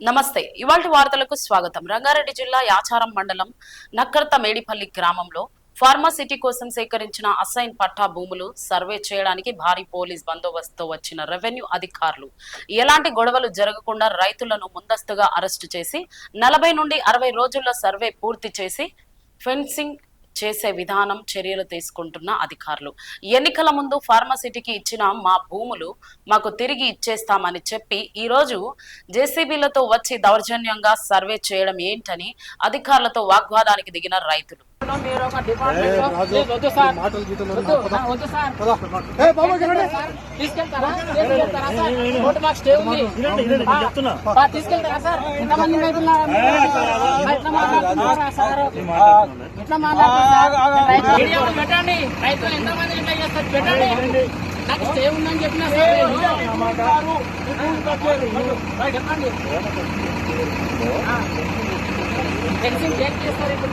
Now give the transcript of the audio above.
నమస్తే. ఇవాల్టి వార్తలకు స్వాగతం. రంగారెడ్డి జిల్లా యాచారం మండలం నక్కర్త మేడిపల్లి గ్రామంలో ఫార్మాసిటీ కోసం సేకరించిన అసైన్ పట్టా భూములు సర్వే చేయడానికి భారీ పోలీస్ బందోబస్తుతో వచ్చిన రెవెన్యూ అధికారులు ఎలాంటి గొడవలు జరగకుండా రైతులను ముందస్తుగా అరెస్టు చేసి 40 నుండి 60 రోజుల్లో సర్వే పూర్తి చేసి ఫెన్సింగ్ చేసే విధానం చర్యలు తీసుకుంటున్న అధికారులు ఎన్నికల ముందు ఫార్మాసిటీకి ఇచ్చిన మా భూములు మాకు తిరిగి ఇచ్చేస్తామని చెప్పి ఈ రోజు జేసీబీలతో వచ్చి దౌర్జన్యంగా సర్వే చేయడం ఏంటని అధికారులతో వాగ్వాదానికి దిగిన రైతులు. పెట్టండి రైతులు ఎంతమంది ఇట్లా చేస్తారు పెట్టండి నాకు స్టే ఉందని చెప్పినా చెప్పండి ఫెన్సింగ్ చేస్తారు ఇప్పుడు